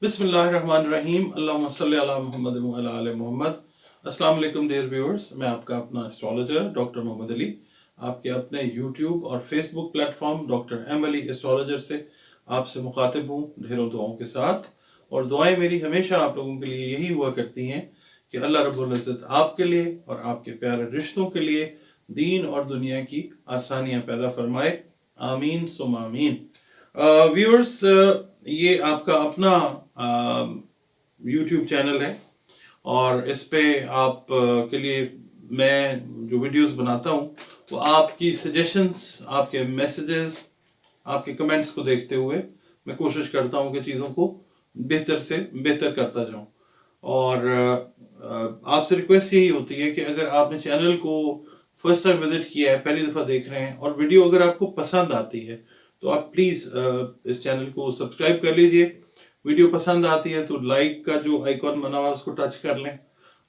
बिस्मिल्लाहिर्रहमानिर्रहीम अल्लाहुम्मा सल्ली अला मुहम्मद व अला आले मोहम्मद। अस्सलाम वालेकुम डियर व्यूअर्स, मैं आपका अपना एस्ट्रोलॉजर डॉक्टर मोहम्मद अली आपके अपने यूट्यूब और Facebook platform doctor M Ali astrologer से आपसे मुखातिब हूँ ढेरों दुआओं के साथ। और दुआएं मेरी हमेशा आप लोगों के लिए यही हुआ करती हैं कि अल्लाह रब्बुल इज़्ज़त आपके लिए और आपके प्यारे रिश्तों के लिए दीन और दुनिया की आसानियाँ पैदा फरमाए। आमीन सुम आमीन। व्यूअर्स, ये आपका अपना यूट्यूब चैनल है और इस पे आप के लिए मैं जो वीडियोस बनाता हूँ वो आपकी सजेशंस, आपके मैसेजेस, आपके कमेंट्स को देखते हुए मैं कोशिश करता हूँ कि चीज़ों को बेहतर से बेहतर करता जाऊँ। और आपसे रिक्वेस्ट यही होती है कि अगर आपने चैनल को फर्स्ट टाइम विजिट किया है, पहली दफ़ा देख रहे हैं और वीडियो अगर आपको पसंद आती है तो आप प्लीज़ इस चैनल को सब्सक्राइब कर लीजिए। वीडियो पसंद आती है तो लाइक का जो आइकॉन बना हुआ है उसको टच कर लें,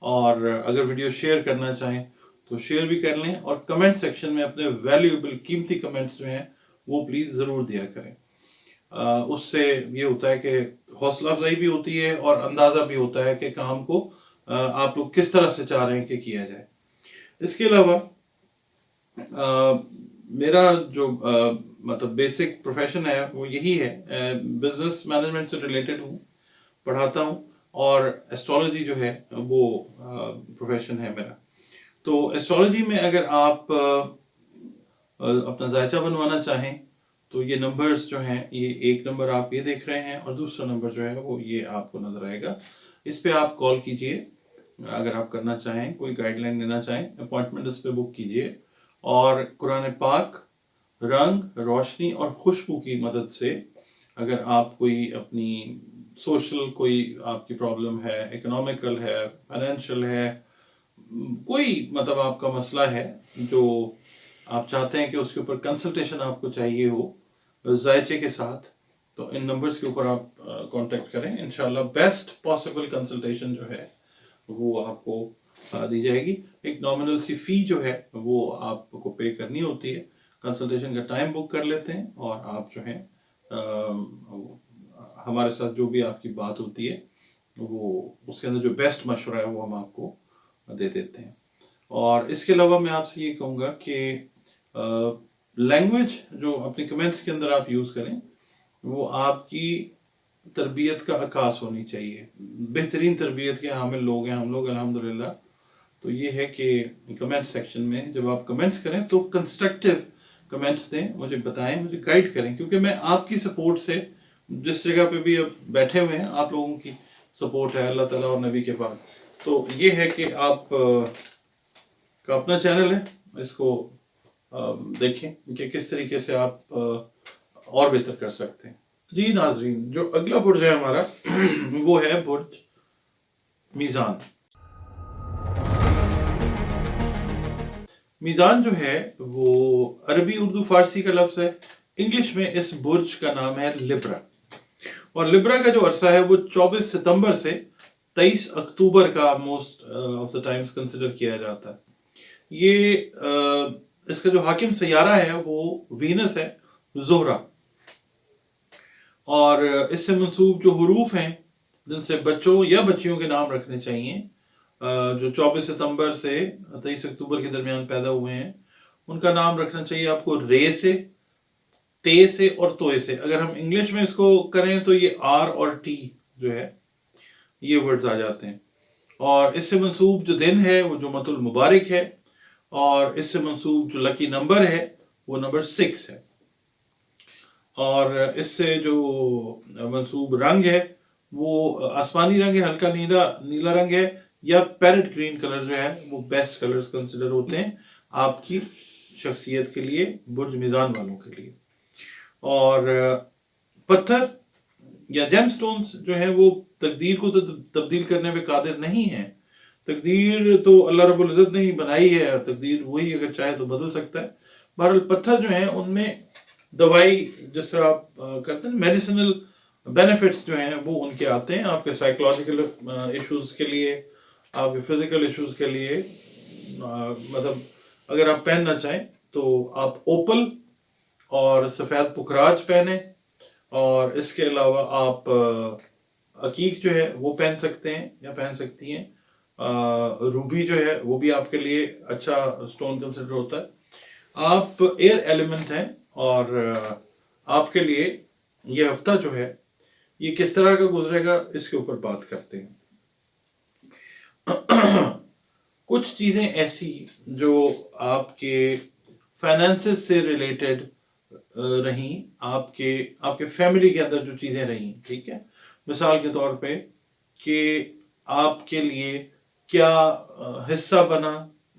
और अगर वीडियो शेयर करना चाहें तो शेयर भी कर लें, और कमेंट सेक्शन में अपने वैल्यूएबल कीमती कमेंट्स जो हैं वो प्लीज़ ज़रूर दिया करें। उससे ये होता है कि हौसला अफजाई भी होती है और अंदाज़ा भी होता है कि काम को आप लोग किस तरह से चाह रहे हैं कि किया जाए। इसके अलावा मेरा जो मतलब बेसिक प्रोफेशन है वो यही है, बिजनेस मैनेजमेंट से रिलेटेड हूँ, पढ़ाता हूँ, और एस्ट्रोलॉजी जो है वो प्रोफेशन है मेरा। तो एस्ट्रोलॉजी में अगर आप अपना जायचा बनवाना चाहें तो ये नंबर्स जो हैं, ये एक नंबर आप ये देख रहे हैं और दूसरा नंबर जो है वो ये आपको नज़र आएगा। इस पे आप कॉल कीजिए अगर आप करना चाहें, कोई गाइडलाइन लेना चाहें, अपॉइंटमेंट इस पे बुक कीजिए। और कुरान पाक, रंग, रोशनी और खुशबू की मदद से अगर आप कोई अपनी सोशल कोई आपकी प्रॉब्लम है, इकोनॉमिकल है, फाइनेंशियल है, कोई मतलब आपका मसला है जो आप चाहते हैं कि उसके ऊपर कंसल्टेशन आपको चाहिए हो जायचे के साथ, तो इन नंबर्स के ऊपर आप कांटेक्ट करें। इंशाल्लाह बेस्ट पॉसिबल कंसल्टेशन जो है वो आपको दी जाएगी। एक नॉमिनल सी फ़ी जो है वो आपको पे करनी होती है। कंसल्टेशन का टाइम बुक कर लेते हैं और आप जो है हमारे साथ जो भी आपकी बात होती है वो उसके अंदर जो बेस्ट मशवरा है वो हम आपको दे देते हैं। और इसके अलावा मैं आपसे ये कहूँगा कि लैंग्वेज जो अपने कमेंट्स के अंदर आप यूज़ करें वो आपकी तरबियत का अक्कास होनी चाहिए। बेहतरीन तरबियत के हामिल लोग हैं हम लोग अल्हम्दुलिल्लाह। तो ये है कि कमेंट सेक्शन में जब आप कमेंट्स करें तो कंस्ट्रक्टिव कमेंट्स दें, मुझे बताएं, मुझे गाइड करें, क्योंकि मैं आपकी सपोर्ट से जिस जगह पे भी अब बैठे हुए हैं आप लोगों की सपोर्ट है अल्लाह ताला और नबी के बाद। तो ये है कि आप का अपना चैनल है, इसको देखें कि किस तरीके से आप और बेहतर कर सकते हैं। जी नाजरीन, जो अगला बुर्ज है हमारा वो है बुर्ज मीज़ान। मीज़ान जो है वो अरबी उर्दू फारसी का लफ्ज़ है। इंग्लिश में इस बुर्ज का नाम है लिब्रा, और लिब्रा का जो अरसा है वो 24 सितंबर से 23 अक्टूबर का most of the times consider किया जाता है। ये इसका जो हाकिम सैयारा है वो वीनस है, ज़ोहरा। और इससे मंसूब जो हरूफ हैं जिनसे बच्चों या बच्चियों के नाम रखने चाहिए, जो 24 सितंबर से 23 अक्टूबर के दरमियान पैदा हुए हैं, उनका नाम रखना चाहिए आपको रे से, ते से और तोए से। अगर हम इंग्लिश में इसको करें तो ये आर और टी जो है ये वर्ड्स आ जाते हैं। और इससे मंसूब जो दिन है वो जुमतुल मुबारक है, और इससे मंसूब जो लकी नंबर है वो नंबर 6 है। और इससे जो मंसूब रंग है वो आसमानी रंग है, हल्का नीला नीला रंग है, या पैरेट ग्रीन कलर जो है वो बेस्ट कलर्स कंसिडर होते हैं आपकी शख्सियत के लिए, बुर्ज मीज़ान वालों के लिए। और पत्थर या जेमस्टोन्स जो है वो तकदीर को तो तब्दील करने पे कादिर नहीं है। तकदीर तो अल्लाह रब्बुल इज़्ज़त ने ही बनाई है, तकदीर वही अगर चाहे तो बदल सकता है। बहरहाल पत्थर जो है उनमें दवाई जिस तरह आप करते हैं मेडिसिनल बेनिफिट्स जो हैं वो उनके आते हैं आपके साइकोलॉजिकल इश्यूज़ के लिए, आपके फिजिकल इश्यूज़ के लिए। मतलब अगर आप पहनना चाहें तो आप ओपल और सफ़ेद पुखराज पहने, और इसके अलावा आप अकीक जो है वो पहन सकते हैं या पहन सकती हैं। रूबी जो है वो भी आपके लिए अच्छा स्टोन कंसिडर होता है। आप एयर एलिमेंट हैं और आपके लिए ये हफ्ता जो है ये किस तरह का गुजरेगा इसके ऊपर बात करते हैं। कुछ चीज़ें ऐसी जो आपके फाइनेंसेस से रिलेटेड रहीं, आपके आपके फैमिली के अंदर जो चीज़ें रहीं, ठीक है। मिसाल के तौर पे कि आपके लिए क्या हिस्सा बना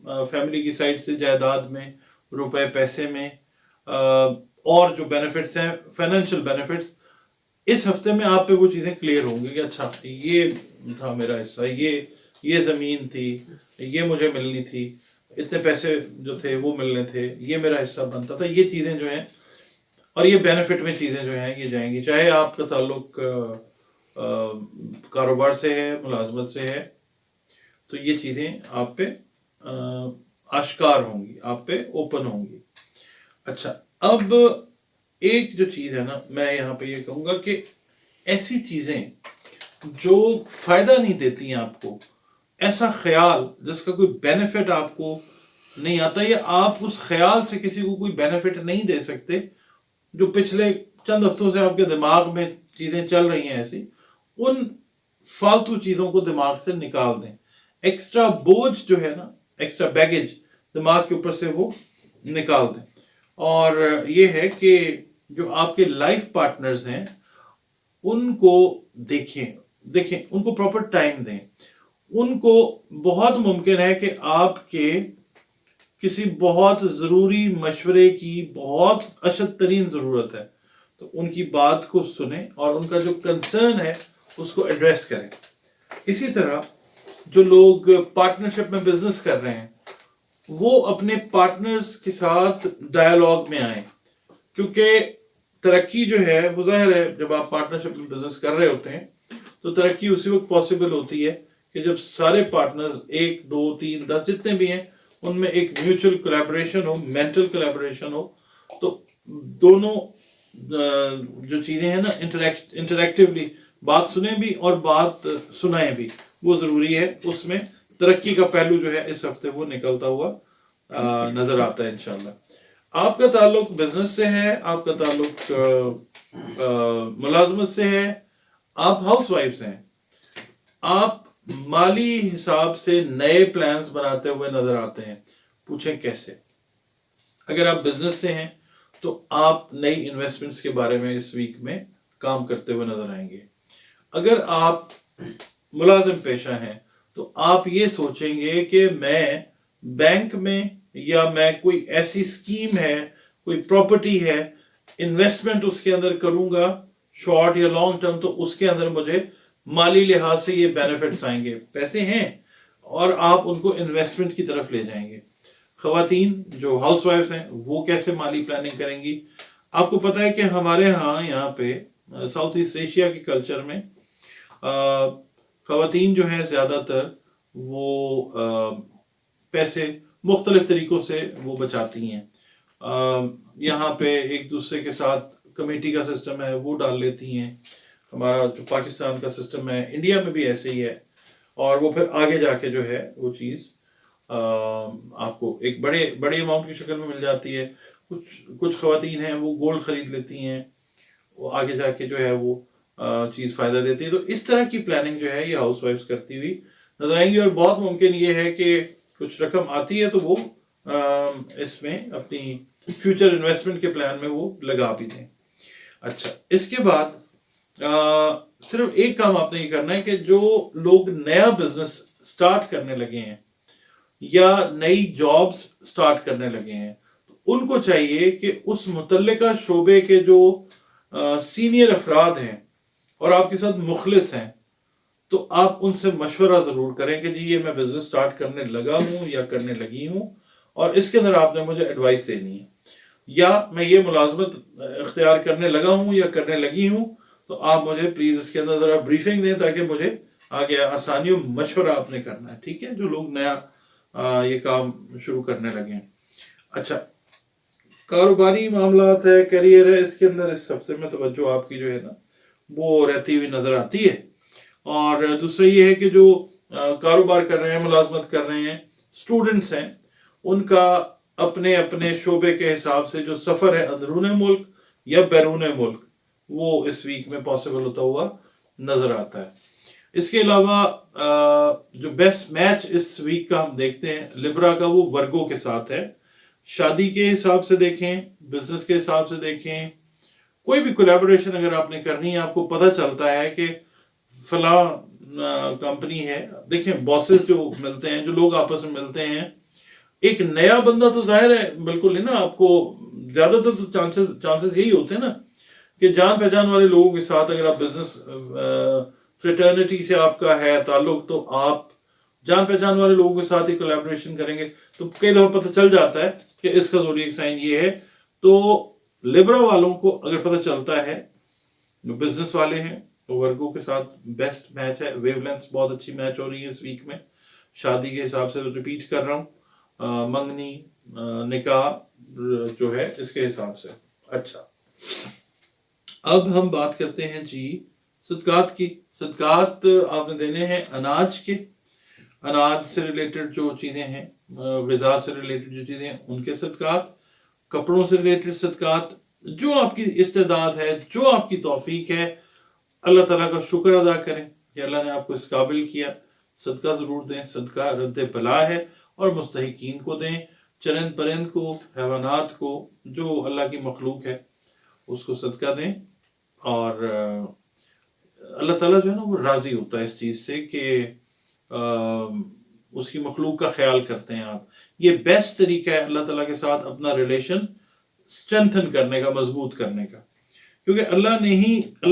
फैमिली की साइड से जायदाद में, रुपए पैसे में, और जो बेनिफिट्स हैं फाइनेंशियल बेनिफिट्स, इस हफ्ते में आप पे वो चीज़ें क्लियर होंगी कि अच्छा ये था मेरा हिस्सा, ये ज़मीन थी, ये मुझे मिलनी थी, इतने पैसे जो थे वो मिलने थे, ये मेरा हिस्सा बनता था। ये चीज़ें जो हैं और ये बेनिफिट में चीज़ें जो हैं ये जाएंगी। चाहे आपका ताल्लुक कारोबार से है, मुलाजमत से है, तो ये चीज़ें आप पे आश्कार होंगी, आप पे ओपन होंगी। अच्छा, अब एक जो चीज़ है ना, मैं यहाँ पे ये कहूँगा कि ऐसी चीज़ें जो फ़ायदा नहीं देती हैं आपको, ऐसा ख्याल जिसका कोई बेनिफिट आपको नहीं आता या आप उस ख्याल से किसी को कोई बेनिफिट नहीं दे सकते, जो पिछले चंद हफ्तों से आपके दिमाग में चीज़ें चल रही हैं ऐसी, उन फालतू चीज़ों को दिमाग से निकाल दें। एक्स्ट्रा बोझ जो है ना, एक्स्ट्रा बैगेज दिमाग के ऊपर से वो निकाल दें। और ये है कि जो आपके लाइफ पार्टनर्स हैं उनको देखें, उनको प्रॉपर टाइम दें। उनको बहुत मुमकिन है कि आपके किसी बहुत ज़रूरी मशवरे की बहुत अशद तरीन ज़रूरत है, तो उनकी बात को सुने और उनका जो कंसर्न है उसको एड्रेस करें। इसी तरह जो लोग पार्टनरशिप में बिजनेस कर रहे हैं वो अपने पार्टनर्स के साथ डायलॉग में आए, क्योंकि तरक्की जो है वो ज़ाहिर है जब आप पार्टनरशिप में बिजनेस कर रहे होते हैं तो तरक्की उसी वक्त पॉसिबल होती है कि जब सारे पार्टनर्स 1, 2, 3, 10 जितने भी हैं उनमें एक म्यूचुअल कोलैबोरेशन हो, मेंटल कोलैबोरेशन हो। तो दोनों जो चीज़ें हैं ना, इंटरेक्टिवली बात सुने भी और बात सुनाएं भी, वो ज़रूरी है। उसमें तरक्की का पहलू जो है इस हफ्ते वो निकलता हुआ नज़र आता है इंशाल्लाह। आपका ताल्लुक बिजनेस से है, आपका ताल्लुक मुलाजमत से है, आप हाउस वाइफ्स हैं, आप माली हिसाब से नए प्लान्स बनाते हुए नजर आते हैं। पूछें कैसे? अगर आप बिजनेस से हैं तो आप नई इन्वेस्टमेंट्स के बारे में इस वीक में काम करते हुए नजर आएंगे। अगर आप मुलाजिम पेशा हैं तो आप ये सोचेंगे कि मैं बैंक में या मैं कोई ऐसी स्कीम है, कोई प्रॉपर्टी है, इन्वेस्टमेंट उसके अंदर करूंगा शॉर्ट या लॉन्ग टर्म, तो उसके अंदर मुझे माली लिहाज से ये बेनिफिट्स आएंगे, पैसे हैं और आप उनको इन्वेस्टमेंट की तरफ ले जाएंगे। खवातीन जो हाउस वाइफ्स हैं वो कैसे माली प्लानिंग करेंगी? आपको पता है कि हमारे यहाँ पे साउथ ईस्ट एशिया के कल्चर में खवातीन जो हैं ज़्यादातर वो पैसे मुख्तलिफ तरीक़ों से वो बचाती हैं। यहाँ पे एक दूसरे के साथ कमेटी का सिस्टम है वो डाल लेती हैं। हमारा जो पाकिस्तान का सिस्टम है, इंडिया में भी ऐसे ही है, और वो फिर आगे जाके जो है वो चीज़ आपको एक बड़े अमाउंट की शक्ल में मिल जाती है। कुछ खवातीन हैं वो गोल्ड खरीद लेती हैं, वो आगे जाके जो है वो चीज़ फ़ायदा देती है। तो इस तरह की प्लानिंग जो है ये हाउस वाइफ्स करती हुई नजर आएंगी, और बहुत मुमकिन ये है कि कुछ रकम आती है तो वो इसमें अपनी फ्यूचर इन्वेस्टमेंट के प्लान में वो लगा भी दें। अच्छा, इसके बाद सिर्फ एक काम आपने ये करना है कि जो लोग नया बिजनेस स्टार्ट करने लगे हैं या नई जॉब्स स्टार्ट करने लगे हैं, तो उनको चाहिए कि उस मुतल्लिका शोबे के जो सीनियर अफराद हैं और आपके साथ मुखलिस हैं, तो आप उनसे मशवरा ज़रूर करें कि जी ये मैं बिज़नेस स्टार्ट करने लगा हूँ या करने लगी हूँ और इसके अंदर आपने मुझे एडवाइस देनी है, या मैं ये मुलाजमत इख्तियार करने लगा हूँ या करने लगी हूँ, तो आप मुझे प्लीज़ इसके अंदर ज़रा ब्रीफिंग दें ताकि मुझे आगे आसानी और मशवरा आपने करना है। ठीक है, जो लोग नया ये काम शुरू करने लगे हैं। अच्छा, कारोबारी मामलात है, करियर है, इसके अंदर इस हफ्ते में तवज्जो आपकी जो है ना वो रहती हुई नजर आती है। اور दूसरा ये है कि जो कारोबार कर रहे हैं, मुलाजमत कर रहे हैं, स्टूडेंट्स हैं, उनका अपने अपने शोबे के हिसाब से जो सफ़र है अंदरून मुल्क या बैरून मुल्क, वो इस वीक में पॉसिबल होता हुआ नज़र आता है। इसके अलावा जो बेस्ट मैच इस वीक का हम देखते हैं लिब्रा का, वो वर्गो के साथ है। शादी के हिसाब से देखें, बिजनेस के हिसाब से देखें, कोई भी कोलैबोरेशन अगर आपने करनी है, आपको पता चलता है कि फला कंपनी है, देखें बॉसेस जो मिलते हैं, जो लोग आपस में मिलते हैं, एक नया बंदा तो जाहिर है बिल्कुल नहीं ना, आपको ज्यादातर तो चांसेस यही होते हैं ना कि जान पहचान वाले लोगों के साथ अगर आप बिजनेस फ्रेटर्निटी से आपका है ताल्लुक, तो आप जान पहचान वाले लोगों के साथ ही कोलैबोरेशन करेंगे, तो कई दफा पता चल जाता है कि इसका ज़ोडिएक साइन ये है। तो लिब्रा वालों को अगर पता चलता है, जो बिजनेस वाले हैं, तो वर्गो के साथ बेस्ट मैच है। वेवलेंथ्स बहुत अच्छी मैच हो रही है इस वीक में, शादी के हिसाब से रिपीट कर रहा हूँ, मंगनी निकाह जो है इसके हिसाब से। अच्छा, अब हम बात करते हैं जी सदकात की। सदकात आपने देने हैं अनाज के, अनाज से रिलेटेड जो चीज़ें हैं, ग़िज़ा से रिलेटेड जो चीज़ें हैं उनके सदकात, कपड़ों से रिलेटेड सदकात, जो आपकी इस्तेदाद है, जो आपकी तौफीक है, अल्लाह ताला का शुक्र अदा करें कि अल्लाह ने आपको इस काबिल किया, सदका ज़रूर दें। सदका रद्द बला है और मुस्तहिकीन को दें, चरंद परिंद को, हैवानात को, जो अल्लाह की मखलूक है उसको सदका दें। और अल्लाह ताला जो है ना वो राज़ी होता है इस चीज़ से कि उसकी मखलूक का ख्याल करते हैं आप। ये बेस्ट तरीका है अल्लाह ताला के साथ अपना रिलेशन स्ट्रेंथन करने का, मजबूत करने का, क्योंकि अल्लाह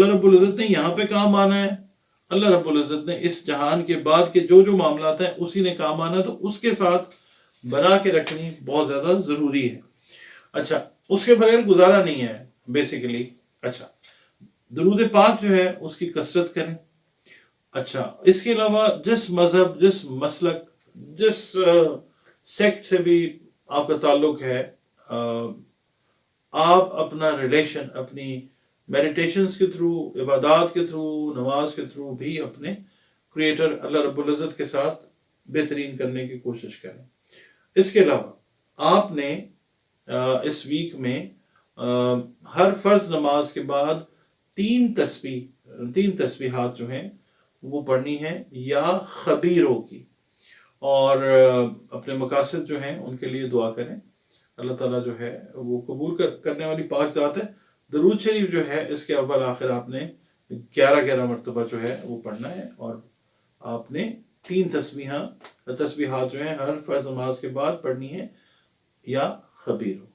रब्बुल इज़्ज़त ने यहाँ पे काम आना है। अल्लाह रब्बुल इज़्ज़त ने इस जहान के बाद के जो मामलात हैं उसी ने काम आना है, तो उसके साथ बना के रखनी बहुत ज़्यादा ज़रूरी है। अच्छा, उसके बगैर गुजारा नहीं है बेसिकली। अच्छा, दरूद पाक जो है उसकी कसरत करें। अच्छा, इसके अलावा जिस मज़हब, जिस मसलक, जिस सेक्ट से भी आपका ताल्लुक है, आप अपना रिलेशन अपनी मेडिटेशंस के थ्रू, इबादत के थ्रू, नमाज के थ्रू भी अपने क्रिएटर अल्लाह रब्बुल इज़्ज़त के साथ बेहतरीन करने की कोशिश करें। इसके अलावा आपने इस वीक में हर फर्ज नमाज के बाद 3 तस्बीहात जो हैं वो पढ़नी है या खबीरों की, और अपने मकासद जो हैं उनके लिए दुआ करें। अल्लाह ताला जो है वो कबूल करने वाली पाक ज़ात है। दरूद शरीफ जो है इसके अव्वल आखिर आपने 11 मरतबा जो है वो पढ़ना है, और आपने 3 तस्बीहात जो हैं हर फर्ज नमाज के बाद पढ़नी है या खबीरों।